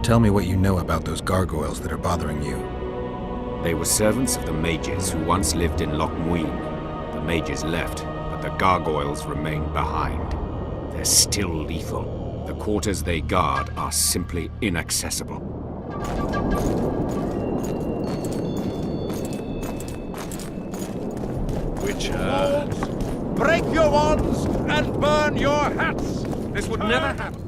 Tell me what you know about those gargoyles that are bothering you. They were servants of the mages who once lived in Muinne. The mages left, but the gargoyles remain behind. They're still lethal. The quarters they guard are simply inaccessible. Witches! Break your wands and burn your hats! This would never happen.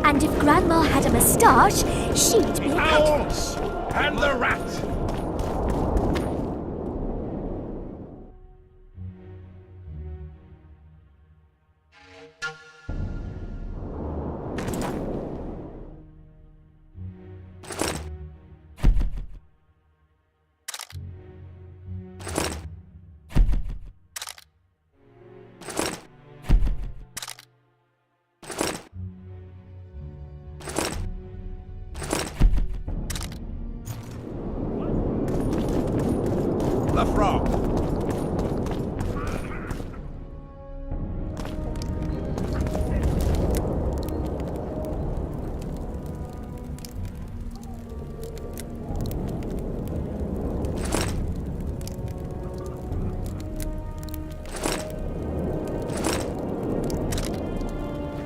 And if Grandma had a moustache, she'd be an Owls! And the rat! The frog.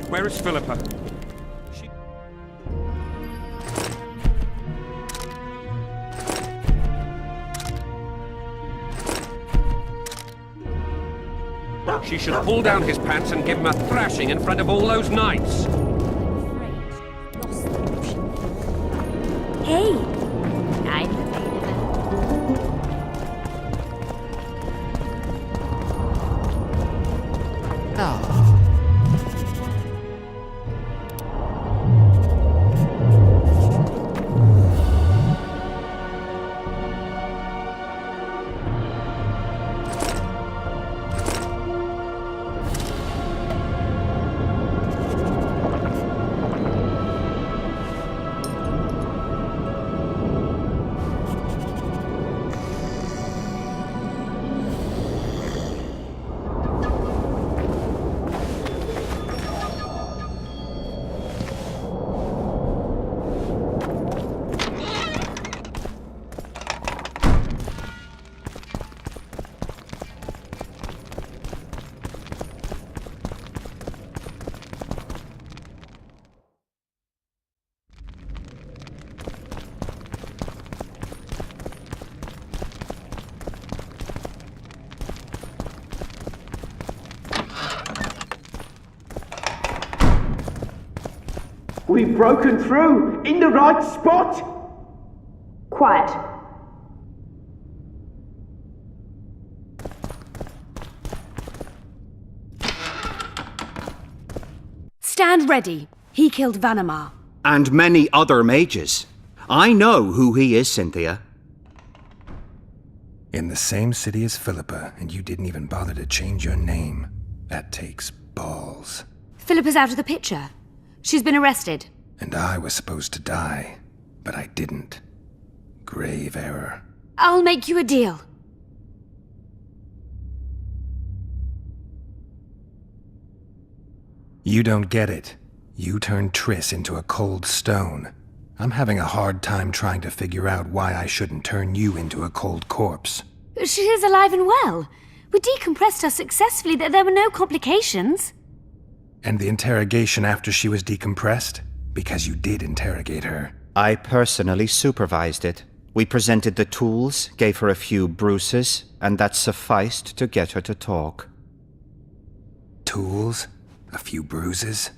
Where is Philippa? She should pull down his pants and give him a thrashing in front of all those knights. Hey, I'm available. We've broken through! In the right spot! Quiet. Stand ready. He killed Vanamar. And many other mages. I know who he is, Cynthia. In the same city as Philippa, and you didn't even bother to change your name. That takes balls. Philippa's out of the picture. She's been arrested. And I was supposed to die, but I didn't. Grave error. I'll make you a deal. You don't get it. You turned Triss into a cold stone. I'm having a hard time trying to figure out why I shouldn't turn you into a cold corpse. She is alive and well. We decompressed her successfully. There were no complications. And the interrogation after she was decompressed? Because you did interrogate her. I personally supervised it. We presented the tools, gave her a few bruises, and that sufficed to get her to talk. Tools? A few bruises?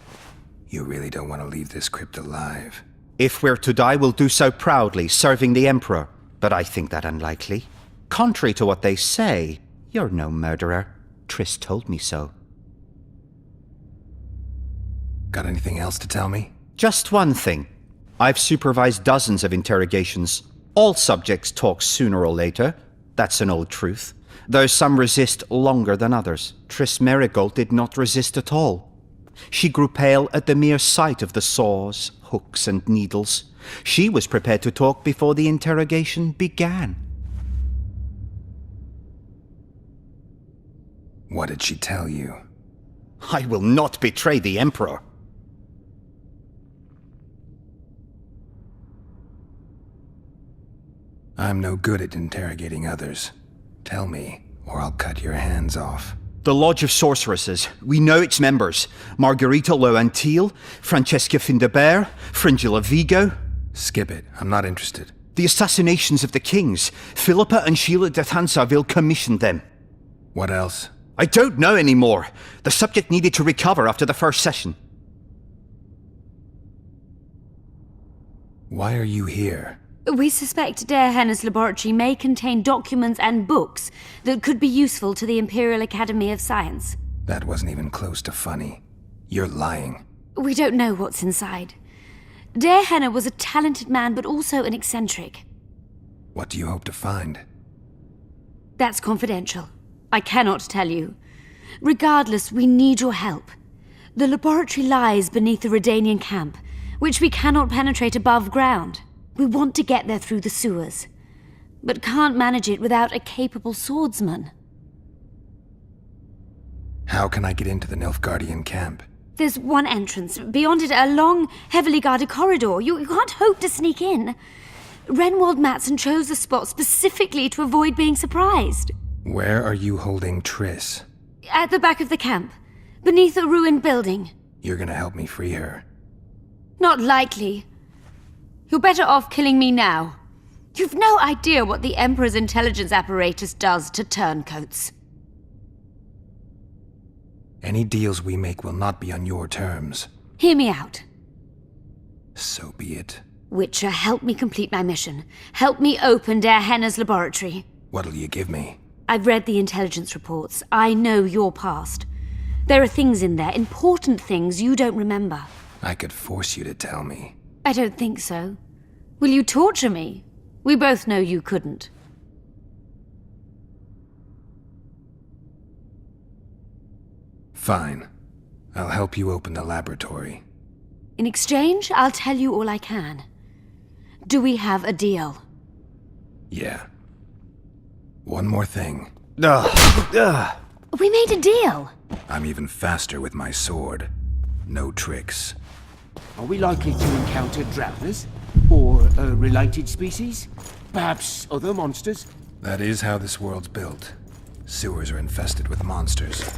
You really don't want to leave this crypt alive. If we're to die, we'll do so proudly, serving the Emperor. But I think that unlikely. Contrary to what they say, you're no murderer. Triss told me so. Got anything else to tell me? Just one thing. I've supervised dozens of interrogations. All subjects talk sooner or later. That's an old truth. Though some resist longer than others. Triss Merigold did not resist at all. She grew pale at the mere sight of the saws, hooks, and needles. She was prepared to talk before the interrogation began. What did she tell you? I will not betray the Emperor. I'm no good at interrogating others. Tell me, or I'll cut your hands off. The Lodge of Sorceresses. We know its members. Margarita Loantil, Francesca Findabert, Fringilla Vigo. Skip it. I'm not interested. The assassinations of the kings. Philippa and Sheila de Thansarville commissioned them. What else? I don't know anymore. The subject needed to recover after the first session. Why are you here? We suspect Der Henne's laboratory may contain documents and books that could be useful to the Imperial Academy of Science. That wasn't even close to funny. You're lying. We don't know what's inside. Der Henne was a talented man, but also an eccentric. What do you hope to find? That's confidential. I cannot tell you. Regardless, we need your help. The laboratory lies beneath the Redanian camp, which we cannot penetrate above ground. We want to get there through the sewers, but can't manage it without a capable swordsman. How can I get into the Nilfgaardian camp? There's one entrance. Beyond it, a long, heavily guarded corridor. You can't hope to sneak in. Renwald Matson chose the spot specifically to avoid being surprised. Where are you holding Triss? At the back of the camp, beneath a ruined building. You're gonna help me free her. Not likely. You're better off killing me now. You've no idea what the Emperor's intelligence apparatus does to turncoats. Any deals we make will not be on your terms. Hear me out. So be it. Witcher, help me complete my mission. Help me open Der Henne's laboratory. What'll you give me? I've read the intelligence reports. I know your past. There are things in there, important things you don't remember. I could force you to tell me. I don't think so. Will you torture me? We both know you couldn't. Fine. I'll help you open the laboratory. In exchange, I'll tell you all I can. Do we have a deal? Yeah. One more thing. We made a deal. I'm even faster with my sword. No tricks. Are we likely to encounter drowners? Or a related species? Perhaps other monsters? That is how this world's built. Sewers are infested with monsters.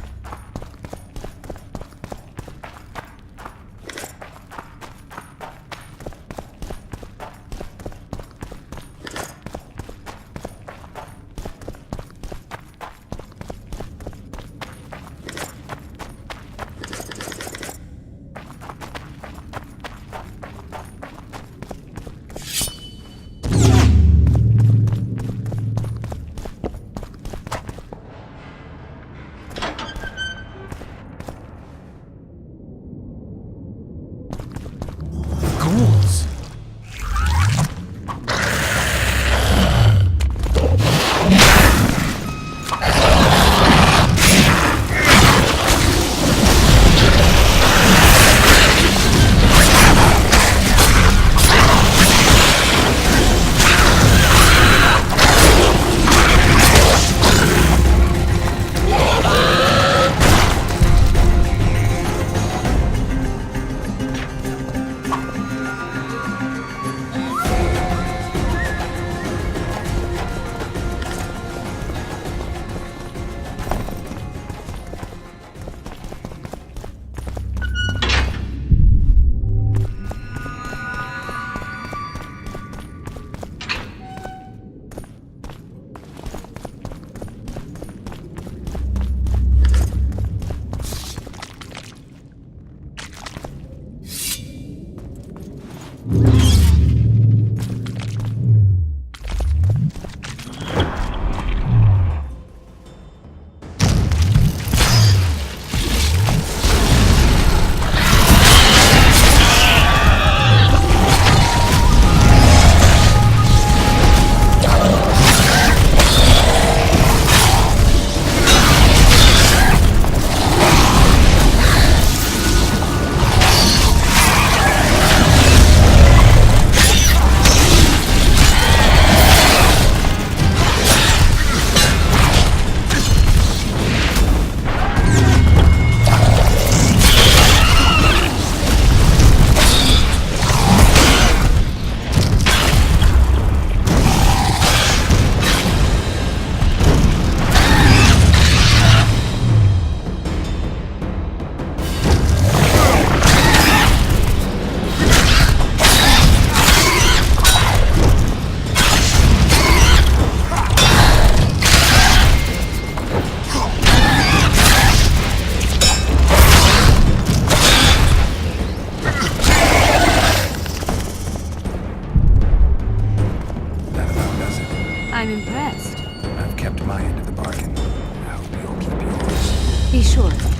Be sure of it.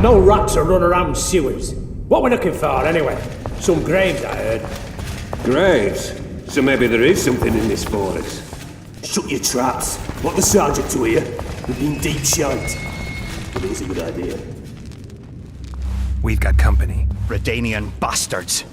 No rats are running around sewers. What we're looking for, anyway? Some graves, I heard. Graves? So maybe there is something in this forest. Shut your traps. Want the sergeant to hear? We've been deep shite. But it was a good idea. We've got company. Redanian bastards.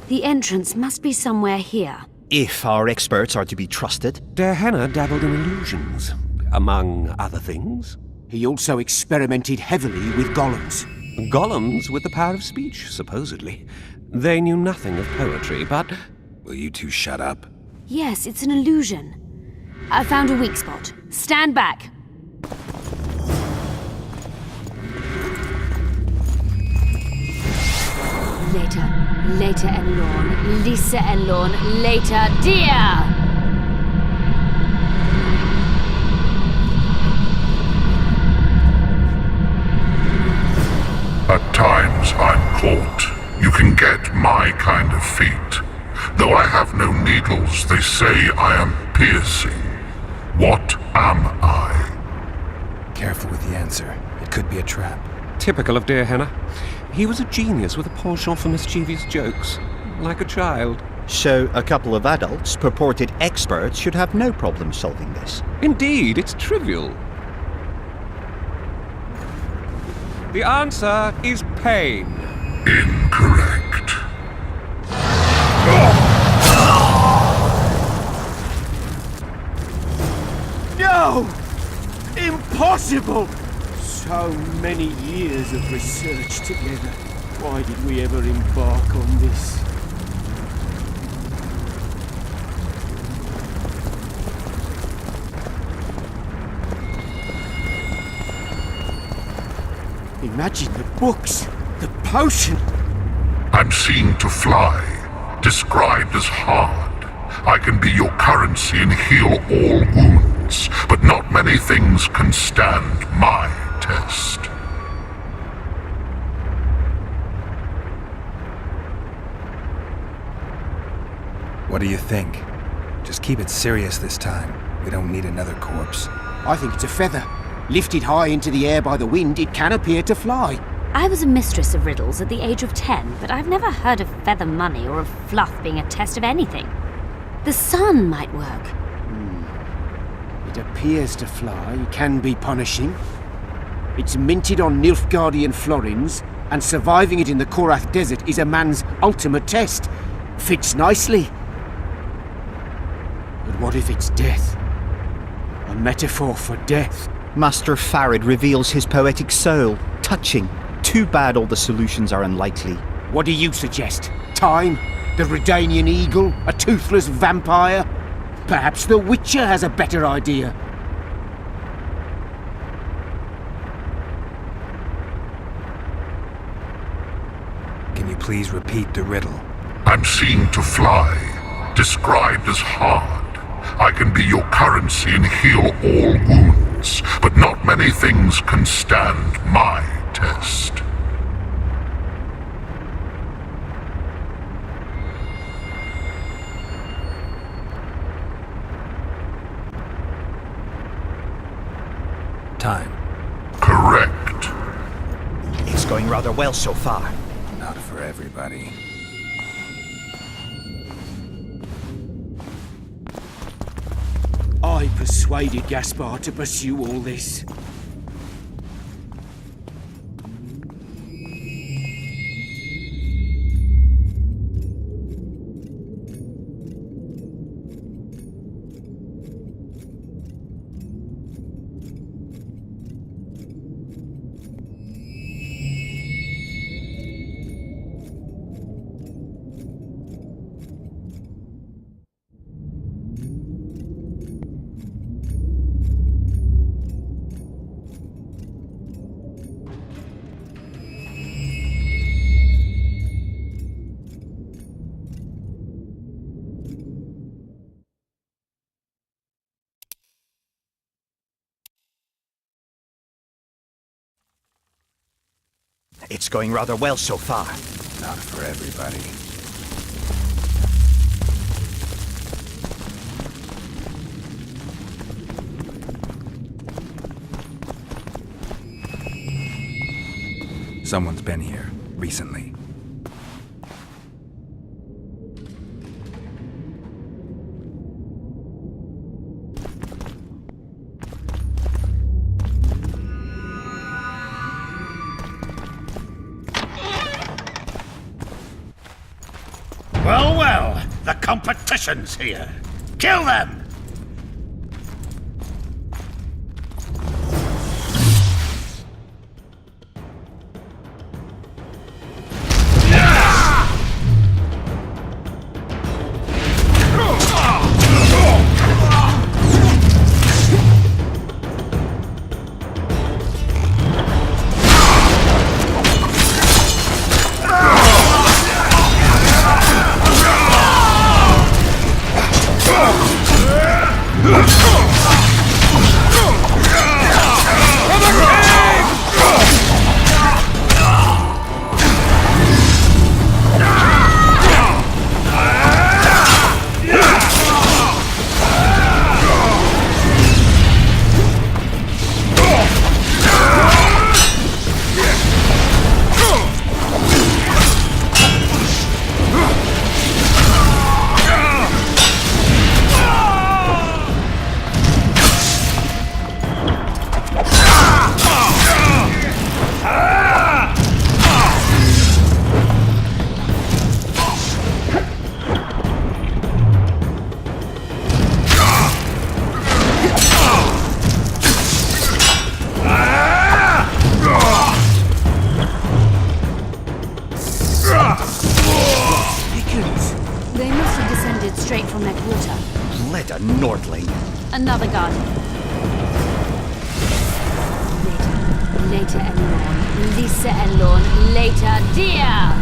The entrance must be somewhere here. If our experts are to be trusted. Dehenna dabbled in illusions, among other things. He also experimented heavily with golems. Golems with the power of speech, supposedly. They knew nothing of poetry, but... Will you two shut up? Yes, it's an illusion. I found a weak spot. Stand back. Later and Lorne. Lisa and Lorne. Later, dear! At times I'm caught. You can get my kind of feat. Though I have no needles, they say I am piercing. What am I? Careful with the answer. It could be a trap. Typical of Dehenna. He was a genius with a penchant for mischievous jokes, like a child. So a couple of adults, purported experts, should have no problem solving this. Indeed, it's trivial. The answer is pain. Incorrect. impossible! So many years of research together. Why did we ever embark on this? Imagine the books, the potion. I'm seen to fly, described as hard. I can be your currency and heal all wounds, but not many things can stand my test. What do you think? Just keep it serious this time. We don't need another corpse. I think it's a feather. Lifted high into the air by the wind, it can appear to fly. I was a mistress of riddles at the age of 10, but I've never heard of feather money or of fluff being a test of anything. The sun might work. It appears to fly, can be punishing. It's minted on Nilfgaardian florins, and surviving it in the Korath Desert is a man's ultimate test. Fits nicely. But what if it's death? A metaphor for death. Master Farid reveals his poetic soul. Touching. Too bad all the solutions are unlikely. What do you suggest? Time? The Redanian eagle? A toothless vampire? Perhaps the Witcher has a better idea. Can you please repeat the riddle? I'm seen to fly, described as hard. I can be your currency and heal all wounds, but not many things can stand my test. Time. Correct. It's going rather well so far. Not for everybody. I persuaded Gaspar to pursue all this. It's going rather well so far. Not for everybody. Someone's been here recently. Well, the competition's here. Kill them! straight from their quarter. Let a Nordling. Another guardian. Later Elorn. Lisa Elorn. Later, dear!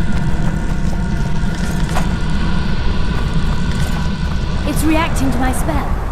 It's reacting to my spell.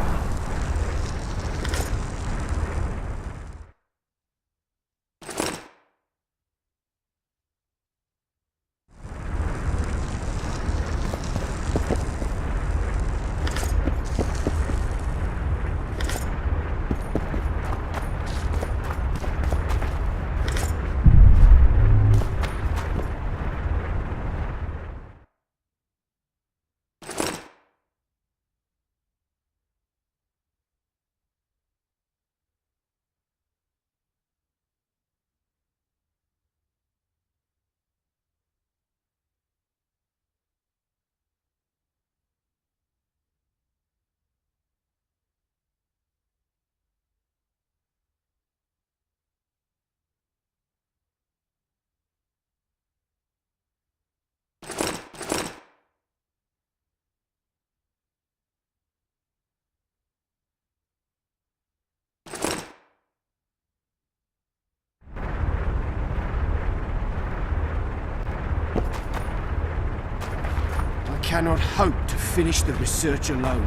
I cannot hope to finish the research alone.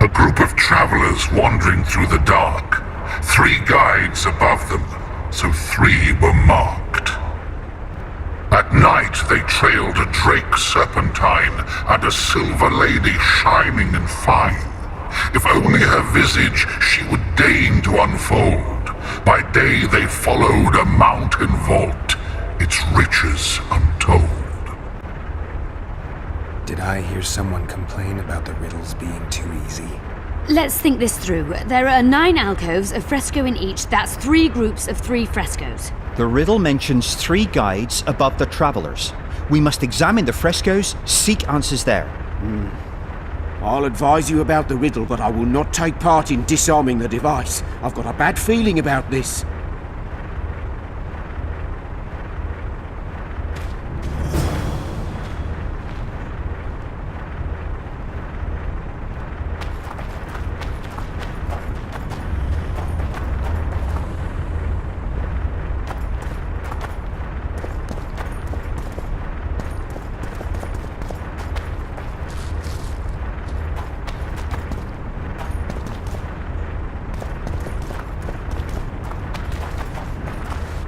A group of travelers wandering through the dark. 3 guides above them, so 3 were marked. At night they trailed a drake serpentine and a silver lady shining and fine. If only her visage she would deign to unfold. By day they followed a mountain vault, its riches untold. Did I hear someone complain about the riddles being too easy? Let's think this through. There are 9 alcoves, a fresco in each. That's 3 groups of 3 frescoes. The riddle mentions 3 guides above the travelers. We must examine the frescoes, seek answers there. I'll advise you about the riddle, but I will not take part in disarming the device. I've got a bad feeling about this.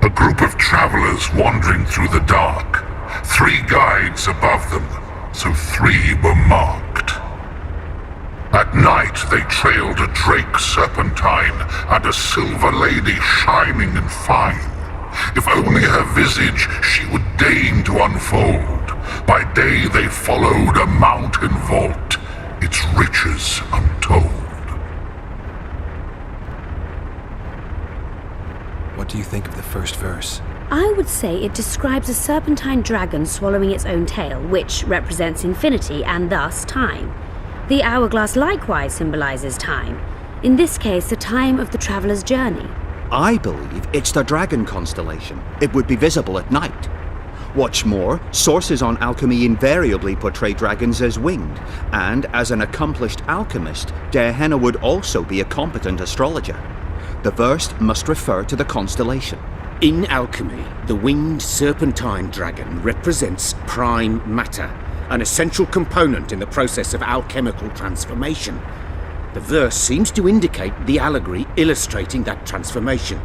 A group of travelers wandering through the dark. 3 guides above them, so 3 were marked. At night they trailed a drake serpentine and a silver lady shining and fine. If only her visage she would deign to unfold. By day they followed a mountain vault, its riches untold. What do you think of the first verse? I would say it describes a serpentine dragon swallowing its own tail, which represents infinity and thus time. The hourglass likewise symbolizes time. In this case, the time of the traveler's journey. I believe it's the dragon constellation. It would be visible at night. What's more, sources on alchemy invariably portray dragons as winged, and as an accomplished alchemist, Gehenna would also be a competent astrologer. The verse must refer to the constellation. In alchemy, the winged serpentine dragon represents prime matter, an essential component in the process of alchemical transformation. The verse seems to indicate the allegory illustrating that transformation.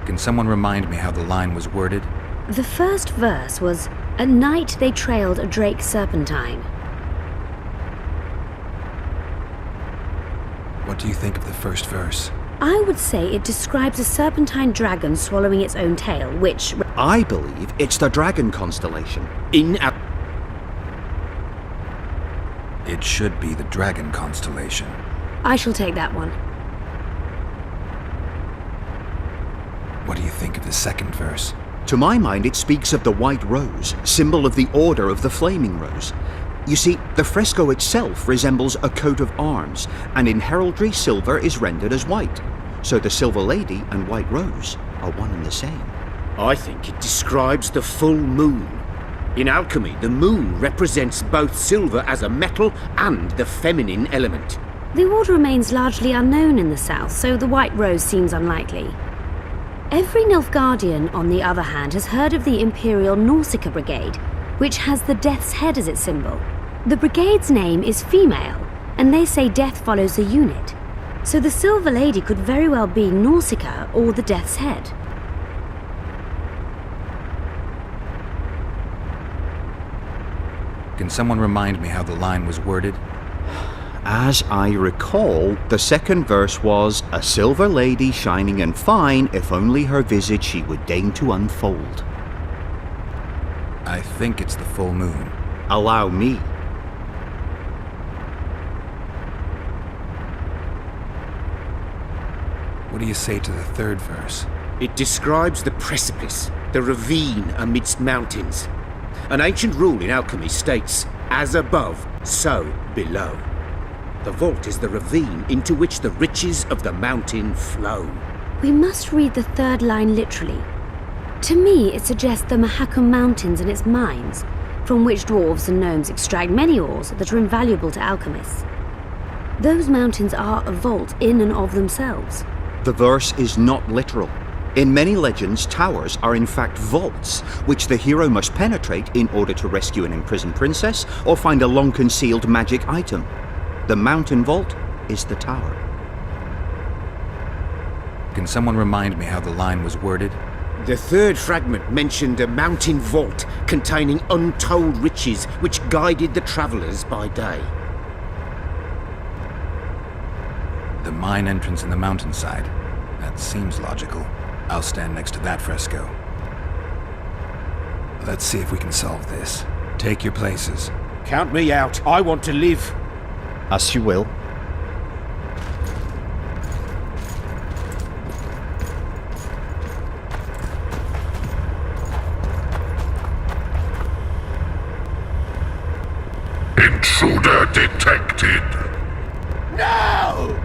Can someone remind me how the line was worded? The first verse was, "At night they trailed a drake serpentine." What do you think of the first verse? I would say it describes a serpentine dragon swallowing its own tail, which... I believe it's the dragon constellation. It should be the dragon constellation. I shall take that one. What do you think of the second verse? To my mind, it speaks of the white rose, symbol of the Order of the Flaming Rose. You see, the fresco itself resembles a coat of arms, and in heraldry silver is rendered as white. so the Silver Lady and White Rose are one and the same. I think it describes the full moon. In alchemy, the moon represents both silver as a metal and the feminine element. The order remains largely unknown in the south, so the White Rose seems unlikely. Every Nilfgaardian, on the other hand, has heard of the Imperial Nausicaa Brigade, which has the Death's Head as its symbol. The brigade's name is female, and they say death follows the unit. So the Silver Lady could very well be Nausicaa or the Death's Head. Can someone remind me how the line was worded? As I recall, the second verse was, "A silver lady shining and fine, if only her visage she would deign to unfold." I think it's the full moon. Allow me. What do you say to the third verse? It describes the precipice, the ravine amidst mountains. An ancient rule in alchemy states, as above, so below. The vault is the ravine into which the riches of the mountain flow. We must read the third line literally. To me, it suggests the Mahakam Mountains and its mines, from which dwarves and gnomes extract many ores that are invaluable to alchemists. Those mountains are a vault in and of themselves. The verse is not literal. In many legends, towers are in fact vaults, which the hero must penetrate in order to rescue an imprisoned princess or find a long-concealed magic item. The mountain vault is the tower. Can someone remind me how the line was worded? The third fragment mentioned a mountain vault containing untold riches which guided the travellers by day. The mine entrance in the mountainside. That seems logical. I'll stand next to that fresco. Let's see if we can solve this. Take your places. Count me out. I want to live. As you will. Intruder detected. No!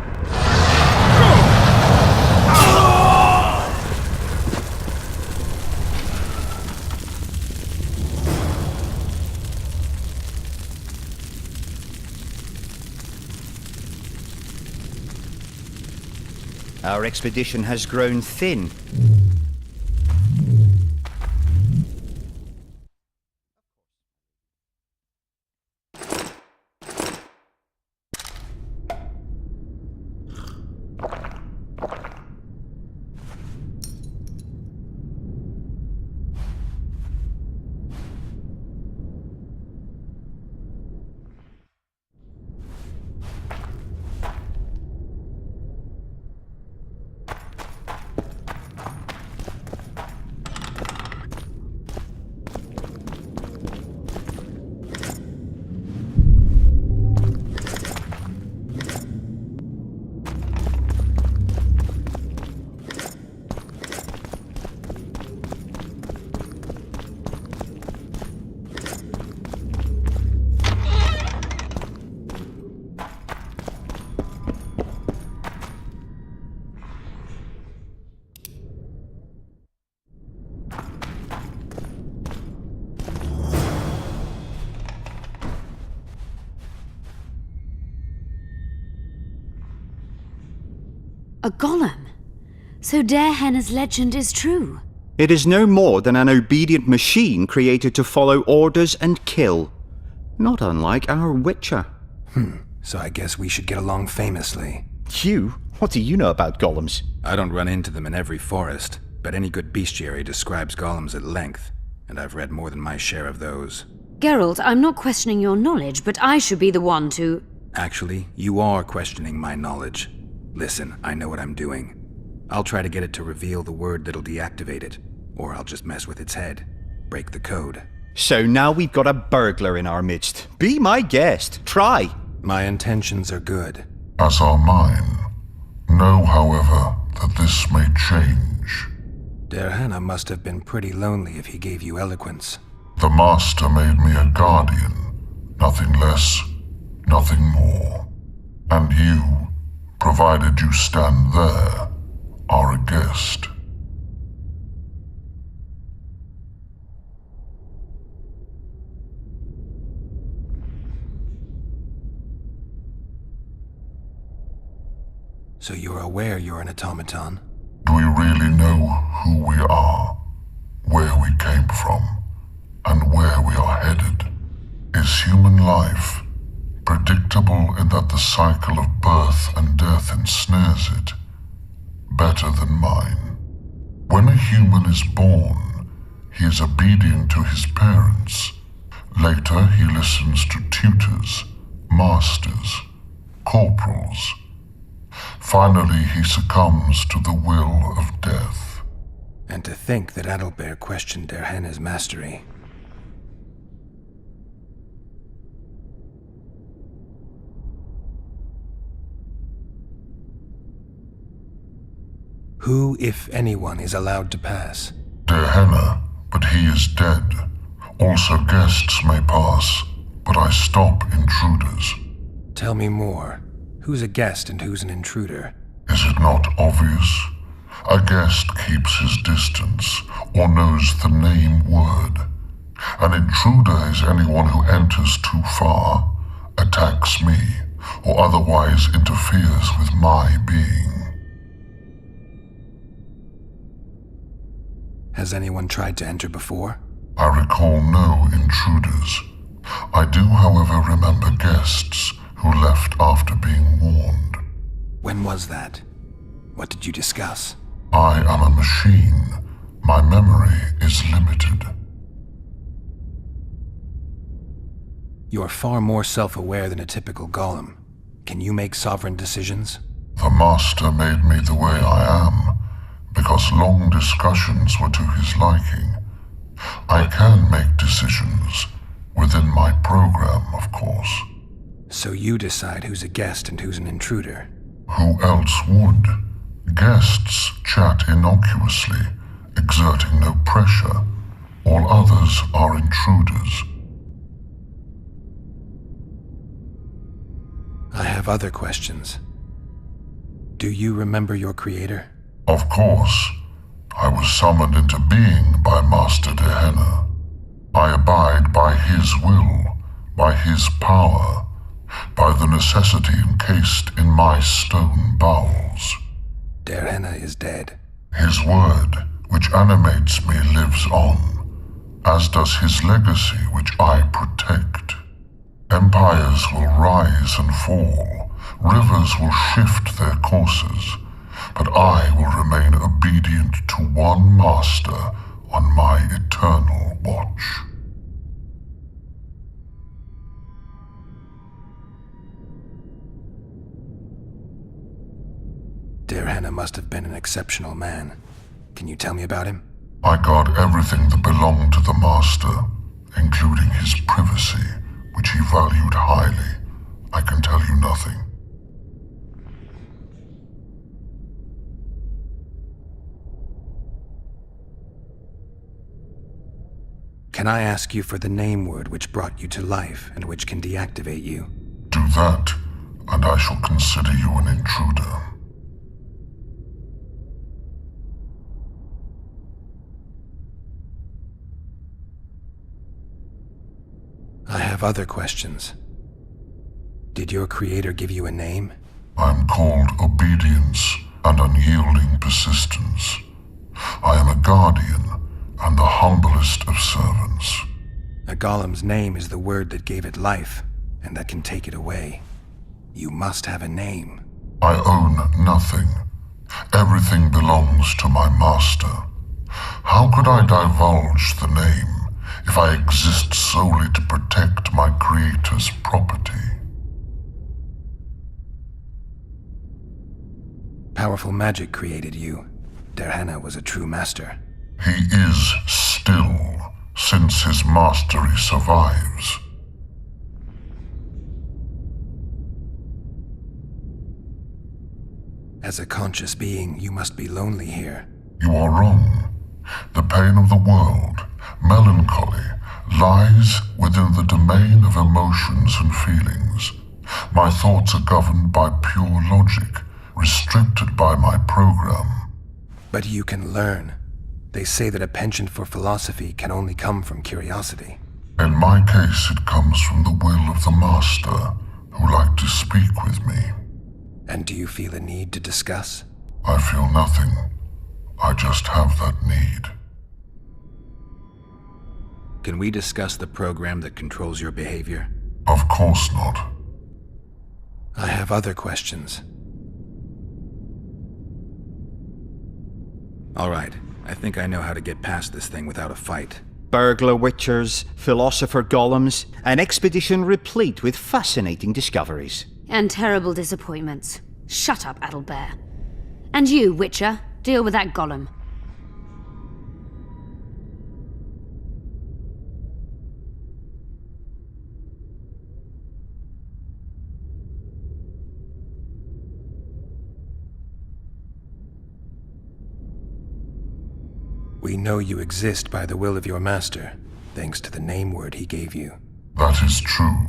Our expedition has grown thin. A golem? So Darehenna's legend is true? It is no more than an obedient machine created to follow orders and kill. Not unlike our Witcher. So I guess we should get along famously. You? What do you know about golems? I don't run into them in every forest, but any good bestiary describes golems at length, and I've read more than my share of those. Geralt, I'm not questioning your knowledge, but I should be the one to... Actually, you are questioning my knowledge. Listen, I know what I'm doing. I'll try to get it to reveal the word that'll deactivate it, or I'll just mess with its head. Break the code. So now we've got a burglar in our midst. Be my guest. Try. My intentions are good. As are mine. Know, however, that this may change. Darehenna must have been pretty lonely if he gave you eloquence. The Master made me a guardian. Nothing less, nothing more. And you, provided you stand there, are a guest. So you're aware you're an automaton? Do we really know who we are, where we came from, and where we are headed? Is human life predictable in that the cycle of birth and death ensnares it, better than mine? When a human is born, he is obedient to his parents. Later, he listens to tutors, masters, corporals. Finally, he succumbs to the will of death. And to think that Adalbert questioned Derhenna's mastery. Who, if anyone, is allowed to pass? Derhenna, but he is dead. Also guests may pass, but I stop intruders. Tell me more. Who's a guest and who's an intruder? Is it not obvious? A guest keeps his distance, or knows the name word. An intruder is anyone who enters too far, attacks me, or otherwise interferes with my being. Has anyone tried to enter before? I recall no intruders. I do, however, remember guests who left after being warned. When was that? What did you discuss? I am a machine. My memory is limited. You're far more self-aware than a typical golem. Can you make sovereign decisions? The Master made me the way I am, because long discussions were to his liking. I can make decisions, within my program, of course. So you decide who's a guest and who's an intruder? Who else would? Guests chat innocuously, exerting no pressure. All others are intruders. I have other questions. Do you remember your creator? Of course. I was summoned into being by Master Derhenna. I abide by his will, by his power, by the necessity encased in my stone bowels. Derhenna is dead. His word, which animates me, lives on, as does his legacy, which I protect. Empires will rise and fall, rivers will shift their courses, but I will remain obedient to one master on my eternal watch. Derhenna must have been an exceptional man. Can you tell me about him? I guard everything that belonged to the Master, including his privacy, which he valued highly. I can tell you nothing. Can I ask you for the name word which brought you to life and which can deactivate you? Do that, and I shall consider you an intruder. I have other questions. Did your creator give you a name? I'm called obedience and unyielding persistence. I am a guardian and the humblest of servants. A golem's name is the word that gave it life, and that can take it away. You must have a name. I own nothing. Everything belongs to my master. How could I divulge the name if I exist solely to protect my creator's property? Powerful magic created you. Derhenna was a true master. He is still, since his mastery survives. As a conscious being, you must be lonely here. You are wrong. The pain of the world, melancholy, lies within the domain of emotions and feelings. My thoughts are governed by pure logic, restricted by my program. But you can learn. They say that a penchant for philosophy can only come from curiosity. In my case, it comes from the will of the Master, who liked to speak with me. And do you feel a need to discuss? I feel nothing. I just have that need. Can we discuss the program that controls your behavior? Of course not. I have other questions. All right. I think I know how to get past this thing without a fight. Burglar witchers, philosopher golems, an expedition replete with fascinating discoveries. And terrible disappointments. Shut up, Adelbear. And you, Witcher, deal with that golem. We know you exist by the will of your master, thanks to the name word he gave you. That is true.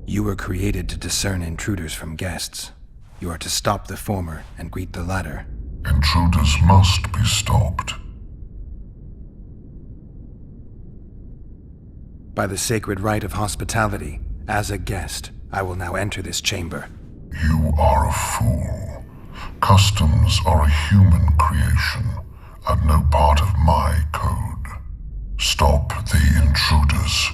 You were created to discern intruders from guests. You are to stop the former and greet the latter. Intruders must be stopped. By the sacred rite of hospitality, as a guest, I will now enter this chamber. You are a fool. Customs are a human creation, and no part of my code. Stop the intruders,